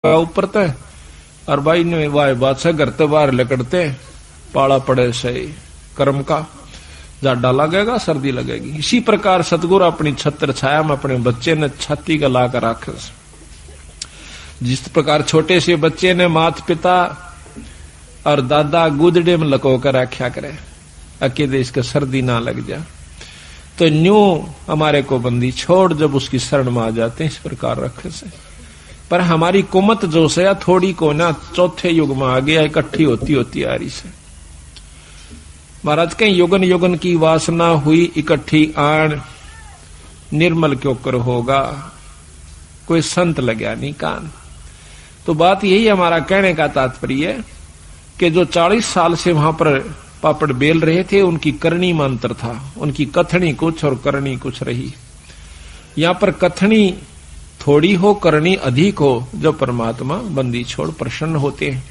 ऊपर तय और भाई ने वाह बादशाह घर तो बाहर लकड़ते पाला पड़े सही कर्म का जाडा लगेगा सर्दी लगेगी। इसी प्रकार सतगुरु अपनी छत्र छाया में अपने बच्चे ने छाती का लाकर रखे। जिस प्रकार छोटे से बच्चे ने माता पिता और दादा गुदड़े में लको कर रखा करे अकेले इसका सर्दी ना लग जा, तो न्यू हमारे को बंदी छोड़ जब उसकी शरण में आ जाते हैं इस प्रकार रखे से। पर हमारी कुमत जो से थोड़ी को ना चौथे युग में आ गया इकट्ठी होती होती आ रही से। महाराज के युगन युगन की वासना हुई इकट्ठी आन निर्मल क्यों कर होगा कोई संत लग्या नहीं कान। तो बात यही हमारा कहने का तात्पर्य है कि जो 40 साल से वहां पर पापड़ बेल रहे थे उनकी करनी में अंतर था, उनकी कथनी कुछ और करनी कुछ रही। यहां पर कथनी थोड़ी हो करनी अधिक हो, जो परमात्मा बंदी छोड़ प्रसन्न होते हैं।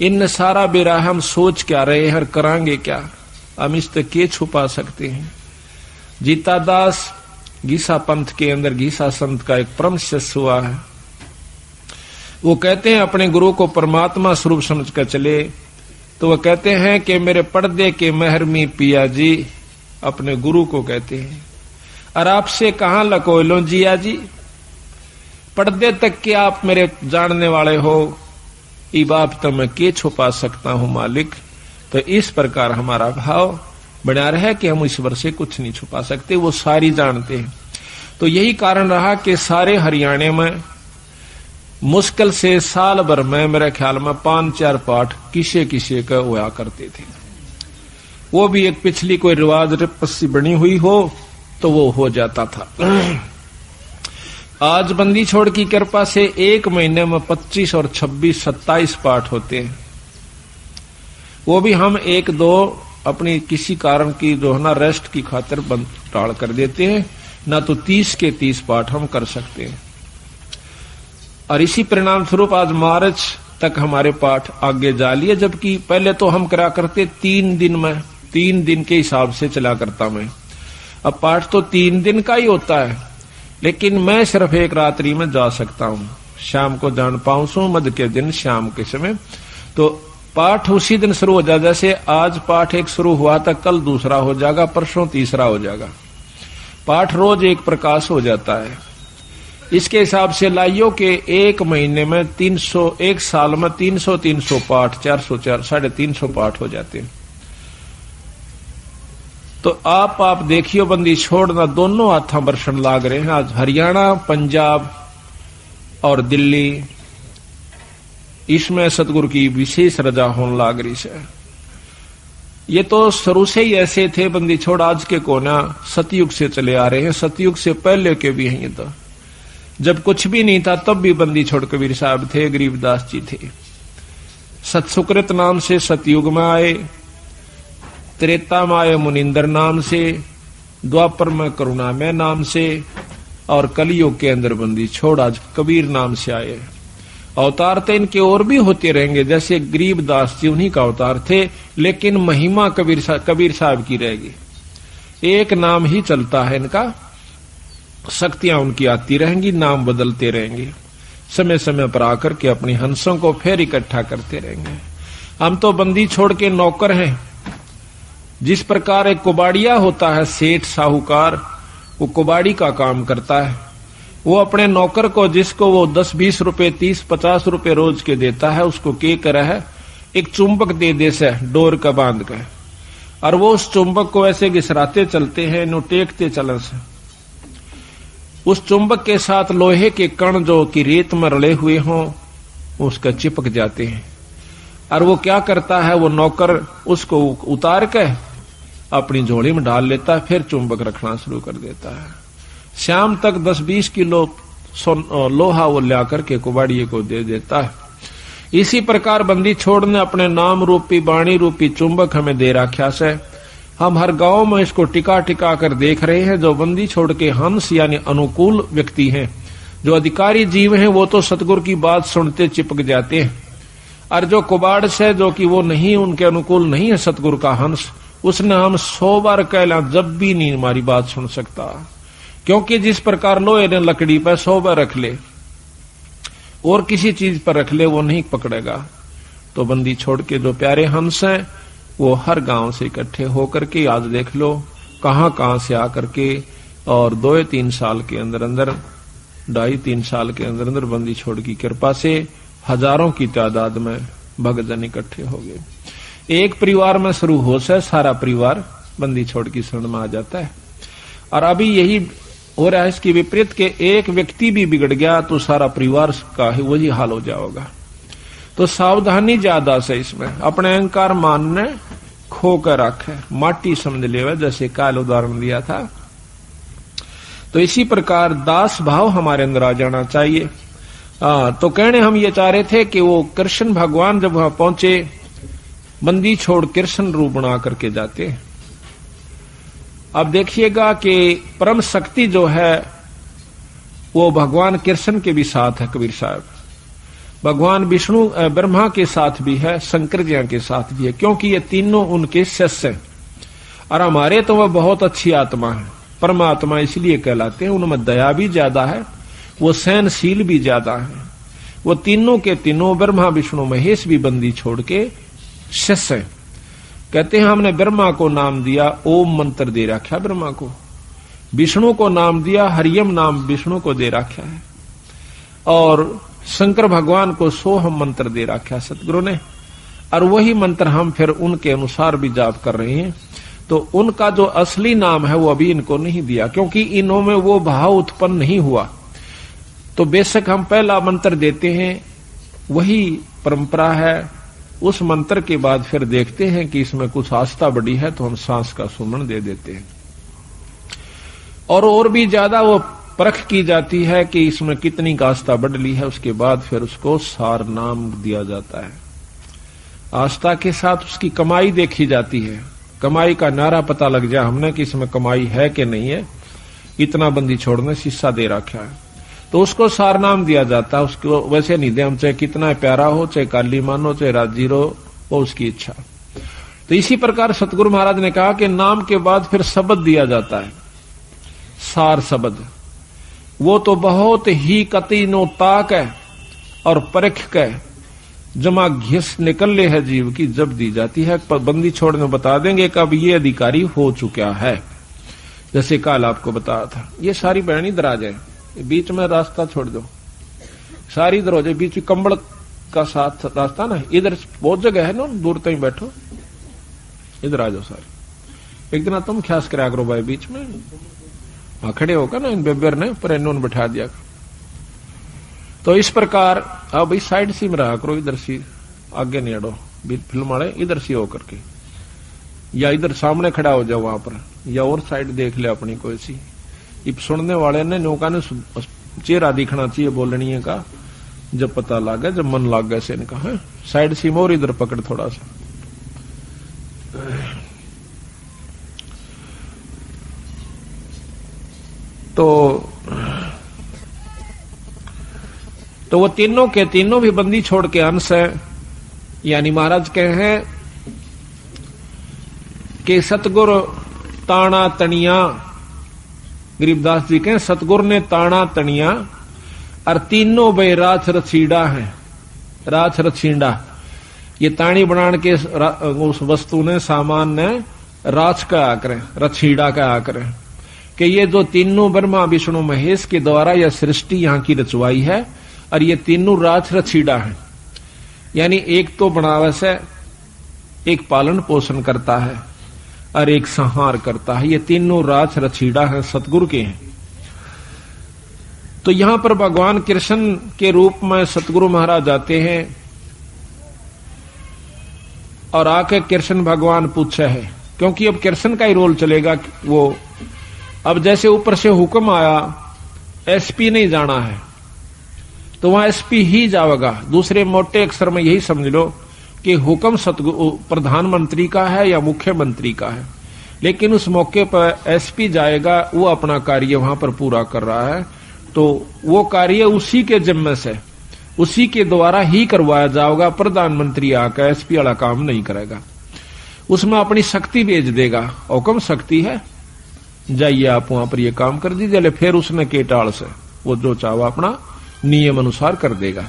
इन सारा बेरा हम सोच क्या रहे हैं, करांगे क्या, हम इस तक के छुपा सकते हैं। जीता दास गीसा पंथ के अंदर गीसा संत का एक परम शिष्य हुआ है। वो कहते हैं अपने गुरु को परमात्मा स्वरूप समझ कर चले, तो वो कहते हैं कि मेरे पर्दे के महरमी पिया जी, अपने गुरु को कहते हैं, और आपसे कहां लको लो जिया जी, पर्दे तक के आप मेरे जानने वाले हो, ई बाप तो मैं के छुपा सकता हूं मालिक। तो इस प्रकार हमारा भाव बना रहा है कि हम ईश्वर से कुछ नहीं छुपा सकते, वो सारी जानते हैं। तो यही कारण रहा कि सारे हरियाणा में मुश्किल से साल भर में मेरे ख्याल में 5-4 पाठ किसे किसे का हुआ करते थे। वो भी एक पिछली कोई रिवाज रिपस्सी बनी हुई हो तो वो हो जाता था। आज बंदी छोड़ की कृपा से एक महीने में 25 और 26, 27 पाठ होते हैं। वो भी हम 1-2 अपनी किसी कारण की जो है ना रेस्ट की खातिर बंद टाल कर देते हैं, ना तो 30 के 30 पाठ हम कर सकते हैं। और इसी परिणाम स्वरूप आज मार्च तक हमारे पाठ आगे जा लिए, जबकि पहले तो हम करा करते 3 दिन में, 3 दिन के हिसाब से चला करता मैं। अब पाठ तो 3 दिन का ही होता है, लेकिन मैं सिर्फ एक रात्रि में जा सकता हूं, शाम को जान पाऊं सो मध्य के दिन शाम के समय। तो पाठ उसी दिन शुरू हो जाए, जैसे आज पाठ एक शुरू हुआ था, कल दूसरा हो जाएगा, परसों तीसरा हो जाएगा। पाठ रोज एक प्रकाश हो जाता है। इसके हिसाब से लाइयो के एक महीने में 300, एक साल में 300 पाठ, 400, 350 पाठ हो जाते हैं। तो आप देखियो बंदी छोड़ना दोनों हाथों बरसन लाग रहे हैं। आज हरियाणा, पंजाब और दिल्ली, इसमें सतगुरु की विशेष रजा होने लाग रही है। ये तो शुरू से ही ऐसे थे बंदी छोड़, आज के कोना सतयुग से चले आ रहे हैं, सतयुग से पहले के भी हैं। ये तो जब कुछ भी नहीं था तब भी बंदी छोड़ कबीर साहब थे, गरीबदास जी थे। सतसुकृत नाम से सतयुग में आए, त्रेता में आए मुनिंदर नाम से, द्वापर में करुणामय नाम से, और कलयुग के अंदर बंदी छोड़ आज कबीर नाम से आए। अवतार तो इनके और भी होते रहेंगे, जैसे गरीबदास जी उन्हीं का अवतार थे, लेकिन महिमा कबीर साहब की रहेगी। एक नाम ही चलता है इनका, शक्तियां उनकी आती रहेंगी, नाम बदलते रहेंगे, समय समय पर आकर के अपनी हंसों को फिर इकट्ठा करते रहेंगे। हम तो बंदी छोड़ के नौकर हैं। जिस प्रकार एक कुबाड़िया होता है, सेठ साहूकार, वो कुबाड़ी का काम करता है। वो अपने नौकर को, जिसको वो 10-20 रुपए, 30-50 रुपए रोज के देता है, उसको के करा है एक चुंबक दे से डोर का बांध कर, और वो उस चुंबक को ऐसे घिसराते चलते हैं, नो टेकते चलन से। उस चुंबक के साथ लोहे के कण जो कि रेत में रले हुए हों उसका चिपक जाते हैं। और वो क्या करता है, वो नौकर उसको उतार के अपनी झोली में डाल लेता है, फिर चुंबक रखना शुरू कर देता है। शाम तक 10-20 किलो लोहा वो ला करके कुबाड़िए को दे देता है। इसी प्रकार बंदी छोड़ ने अपने नाम रूपी, वाणी रूपी चुंबक हमें दे रखा से। हम हर गांव में इसको टिका टिका कर देख रहे हैं। जो बंदी छोड़ के हंस यानी अनुकूल व्यक्ति हैं, जो अधिकारी जीव हैं, वो तो सतगुरु की बात सुनते चिपक जाते हैं। और जो कुबाड़ से, जो कि वो नहीं, उनके अनुकूल नहीं है सतगुरु का हंस, उसने हम 100 बार कहला जब भी नहीं हमारी बात सुन सकता। क्योंकि जिस प्रकार लोहे ने लकड़ी पर 100 बार रख ले, और किसी चीज पर रख ले वो नहीं पकड़ेगा। तो बंदी छोड़ के जो प्यारे हंस हैं वो हर गांव से इकट्ठे होकर के आज देख लो कहां से आकर के, और 2-3 साल के अंदर अंदर 2.5-3 साल के अंदर अंदर बंदी छोड़ की कृपा से हजारों की तादाद में भक्तजन इकट्ठे हो गए। एक परिवार में शुरू हो से सारा परिवार बंदी छोड़ की शरण में आ जाता है। और अभी यही हो रहा है इसकी विपरीत के एक व्यक्ति भी बिगड़ गया तो सारा परिवार का ही वही हाल हो जाएगा। तो सावधानी ज्यादा से इसमें अपने अहंकार मान ने खो कर रखे, माटी समझ ले, जैसे काल उदाहरण दिया था। तो इसी प्रकार दास भाव हमारे अंदर आ जाना चाहिए। तो कहने हम ये चाह रहे थे कि वो कृष्ण भगवान जब वहां पहुंचे बंदी छोड़ कृष्ण रूप बना करके जाते। अब देखिएगा कि परम शक्ति जो है वो भगवान कृष्ण के भी साथ है कबीर साहब, भगवान विष्णु ब्रह्मा के साथ भी है, शंकर जी के साथ भी है, क्योंकि ये तीनों उनके शिष्य हैं। और हमारे तो वह बहुत अच्छी आत्मा है, परमात्मा इसलिए कहलाते हैं, उनमें दया भी ज्यादा है, वो सहनशील भी ज्यादा है। वो तीनों के तीनों ब्रह्मा विष्णु महेश भी बंदी छोड़ के शिष्य हैं। कहते हैं हमने ब्रह्मा को नाम दिया, ओम मंत्र दे रखा ब्रह्मा को, विष्णु को नाम दिया, हरियम नाम विष्णु को दे रखा है, और शंकर भगवान को सोहम मंत्र दे रखा सतगुरु ने। और वही मंत्र हम फिर उनके अनुसार भी जाप कर रहे हैं। तो उनका जो असली नाम है वो अभी इनको नहीं दिया, क्योंकि इन्हों में वो भाव उत्पन्न नहीं हुआ। तो बेशक हम पहला मंत्र देते हैं, वही परंपरा है। उस मंत्र के बाद फिर देखते हैं कि इसमें कुछ आस्था बढ़ी है तो हम सांस का सुमन दे देते हैं, और भी ज्यादा वो परख की जाती है कि इसमें कितनी आस्था बढ़ ली है। उसके बाद फिर उसको सार नाम दिया जाता है। आस्था के साथ उसकी कमाई देखी जाती है, कमाई का नारा पता लग जाए हमने कि इसमें कमाई है कि नहीं है। इतना बंदी छोड़ने शीशा दे रखा है तो उसको सार नाम दिया जाता है। उसको वैसे नहीं दे हम, चाहे कितना प्यारा हो, चाहे काली मानो, चाहे राजी हो, वो उसकी इच्छा। तो इसी प्रकार सतगुरु महाराज ने कहा कि नाम के बाद फिर शब्द दिया जाता है, सार शब्द। वो तो बहुत ही कतीनो ताक है और परख के जमा घिस निकल ले है जीव की जब दी जाती है। बंदी छोड़ने बता देंगे कब ये अधिकारी हो चुका है। जैसे कल आपको बताया था, ये सारी बहनी दराज है, बीच में रास्ता छोड़ दो, सारी दरोजे बीच में कंबल का साथ रास्ता ना, इधर बहुत जगह है ना, दूर तक बैठो, इधर आ जाओ सारी। एक दिन तुम ख्यास करा करो भाई, बीच में खड़े होकर ना इन बेबर ने पर इन्होंने बैठा दिया। तो इस प्रकार अब इस साइड से में रहा करो, इधर से आगे नहीं अड़ो, फिल्म वाले इधर से होकर के, या इधर सामने खड़ा हो जाओ वहां पर, या और साइड देख ले अपनी कोई सी। इब सुनने वाले ने नौका ने चेहरा दिखना चाहिए बोलनी का, जब पता लगा, जब मन लग गया से इनका है साइड से और इधर पकड़ थोड़ा सा। तो वो तीनों के तीनों भी बंदी छोड़ के अंश है। यानी महाराज कहे हैं कि सतगुरु ताना तनिया, गरीबदास जी कहें सतगुरु ने ताना तनिया और तीनों बे राछ रछीड़ा है। राछ रछीड़ा ये ताणी बनाने के उस वस्तु ने, सामान ने राछ का आकर, रछीड़ा का आकर, कि ये जो तीनों ब्रह्मा विष्णु महेश के द्वारा यह सृष्टि यहाँ की रचवाई है, और ये तीनों राछ रछीड़ा है। यानी एक तो बनावस है, एक पालन पोषण करता है और एक संहार करता है। ये तीनों राछ रछीड़ा है, सतगुरु के हैं। तो यहां पर भगवान कृष्ण के रूप में सतगुरु महाराज आते हैं और आके कृष्ण भगवान पूछे है, क्योंकि अब कृष्ण का ही रोल चलेगा। वो अब जैसे ऊपर से हुक्म आया, एसपी नहीं जाना है तो वहां एसपी ही जाएगा। दूसरे मोटे अक्षर में यही समझ लो कि हुक्म सतगुरु प्रधानमंत्री का है या मुख्यमंत्री का है, लेकिन उस मौके पर एसपी जाएगा, वो अपना कार्य वहां पर पूरा कर रहा है। तो वो कार्य उसी के जिम्मे से, उसी के द्वारा ही करवाया जाएगा। प्रधानमंत्री आकर एसपी वाला काम नहीं करेगा, उसमें अपनी शक्ति भेज देगा। हुक्म शक्ति है, जाइए आप वहां पर ये काम कर दीजिए, फिर उसने के टाल से वो जो चाहो अपना नियम अनुसार कर देगा।